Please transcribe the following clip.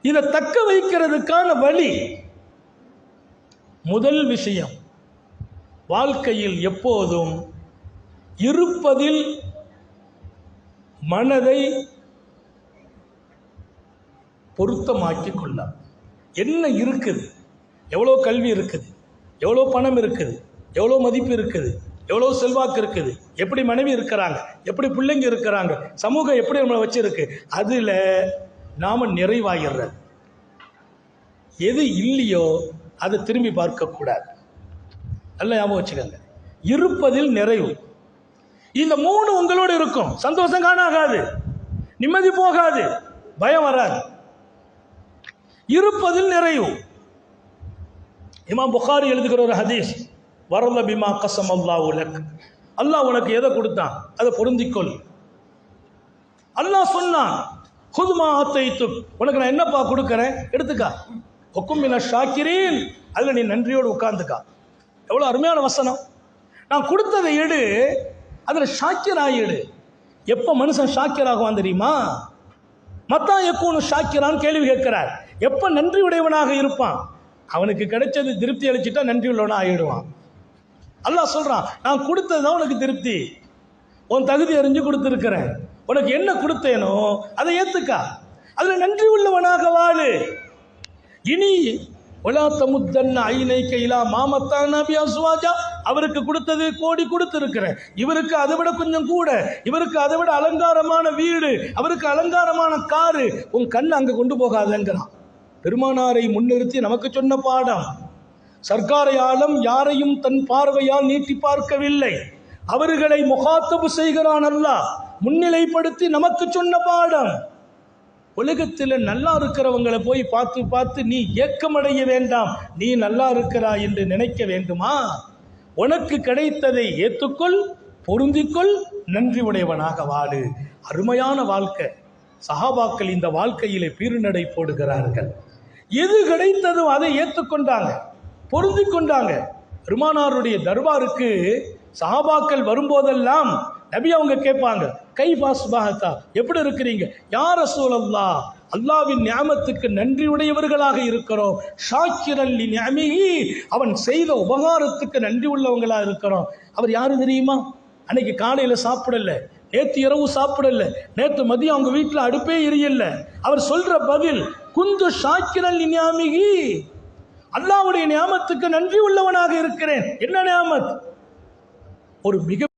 இதை தக்க வைக்கிறதுக்கான வழி, முதல் விஷயம், வாழ்க்கையில் எப்போதும் இருப்பதில் மனதை பொருத்தமாக்கிக் கொள்ள. என்ன இருக்குது, எவ்வளோ கல்வி இருக்குது, எவ்வளோ பணம் இருக்குது, எவ்வளோ மதிப்பு இருக்குது, எவ்வளோ செல்வாக்கு இருக்குது, எப்படி மனைவி இருக்கிறாங்க, எப்படி பிள்ளைங்க இருக்கிறாங்க, சமூகம் எப்படி நம்மளை வச்சிருக்கு, அதில் நாம் நிறைவாகிறது. எது இல்லையோ அதை திரும்பி பார்க்கக்கூடாது. நல்லா ஞாபகம் வச்சுக்கோங்க. இருப்பதில் நிறைவு. இந்த மூணு உங்களோடு இருக்கும். சந்தோஷம் காணாகாது, நிம்மதி போகாது, பயம் வராது. இருப்பதில் நிறைவு. இமாம் புகாரி எழுதுகிற ஒரு ஹதீஸ், வரல பிமா கஸம் அல்லாஹு லக், அல்லாஹ் உனக்கு எதை கொடுத்தான் அதை பொருந்திக்கொள். அல்லாஹ் சொன்னான், ஹுத்மா ஆத்தைத்து, உனக்கு நான் என்னப்பா கொடுக்குறேன் எடுத்துக்கா, ஹுக்கும் மின ஷாக்கிரீன், அதில் நீ நன்றியோடு உட்கார்ந்துக்கா. எவ்வளோ அருமையான வசனம். நான் கொடுத்ததை எடு, அதில் ஷாக்கிராயிடு. எப்போ மனுஷன் ஷாக்கிராகுவான் தெரியுமா? மத்தா யக்கூனு ஷாக்கிரான்னு கேள்வி கேட்கிறார். எப்போ நன்றி உடையவனாக இருப்பான்? அவனுக்கு கிடைச்சது திருப்தி அளிச்சுட்டா நன்றி உள்ளவனா ஆகிடுவான். அல்லாஹ் சொல்றான், நான் கொடுத்தது தான் உனக்கு திருப்தி, உன் தகுதி அறிஞ்சு கொடுத்துருக்கிறேன், உனக்கு என்ன கொடுத்தேனோ அதை ஏத்துக்கா, அதில் நன்றி உள்ளவனாக வாழு. இனி ஒலா தமுத்தன்ன ஐனைக்க இலா மாமத்தான் நபி அஸ்வாஜா, அவருக்கு கொடுத்தது கோடி கொடுத்துருக்கிறேன், இவருக்கு அதை விட கொஞ்சம் கூட, இவருக்கு அதை விட அலங்காரமான வீடு, அவருக்கு அலங்காரமான காரு, உன் கண் அங்கே கொண்டு போகாதங்கிறான். பெருமானாரை முன்னிறுத்தி நமக்கு சொன்ன பாடம். சர்க்காரை ஆலம் யாரையும் தன் பார்வையால் நீட்டி பார்க்கவில்லை, அவர்களை முகாத்தபு செய்கிறான் அல்லாஹ், முன்னிலைப்படுத்தி நமக்கு சொன்ன பாடம். உலகத்தில் நல்லா இருக்கிறவங்களை போய் பார்த்து பார்த்து நீ ஏக்கமடைய வேண்டாம், நீ நல்லா இருக்கிறாய் என்று நினைக்க வேண்டுமா? உனக்கு கிடைத்ததை ஏற்றுக்கொள், பொருந்திக்கொள், நன்றி உடையவனாக வாழு. அருமையான வாழ்க்கை. சஹாபாக்கள் இந்த வாழ்க்கையிலே பீருநடை போடுகிறார்கள். எது கிடைத்ததும் அதை ஏற்றுக்கொண்டாங்க, பொருந்தி கொண்டாங்க. பெருமானாருடைய தர்பாருக்கு சஹாபாக்கள் வரும்போதெல்லாம் நபி அவங்க கேட்பாங்க, கைஃபாஸ்பாஹதா, எப்படி இருக்கிறீங்க? யா ரசூலல்லாஹ், அல்லாஹ்வின் நியாமத்துக்கு நன்றி உடையவர்களாக இருக்கிறோம். ஷாக்கிரல் லி நிஅமிஹி, அவன் செய்த உபகாரத்துக்கு நன்றி உள்ளவங்களா இருக்கிறோம். அவர் யாரு தெரியுமா? அன்னைக்கு காலையில் சாப்பிடல, நேற்று இரவு சாப்பிடல, நேற்று மதியம் அவங்க வீட்டில் அடுப்பே எரியல. அவர் சொல்ற பதில், குந்து ஷாக்கிரல் லி நிஅமிஹி, அல்லாஹ்வுடைய நியாமத்துக்கு நன்றி உள்ளவனாக இருக்கிறேன். என்ன நியாமத்? ஒரு மிக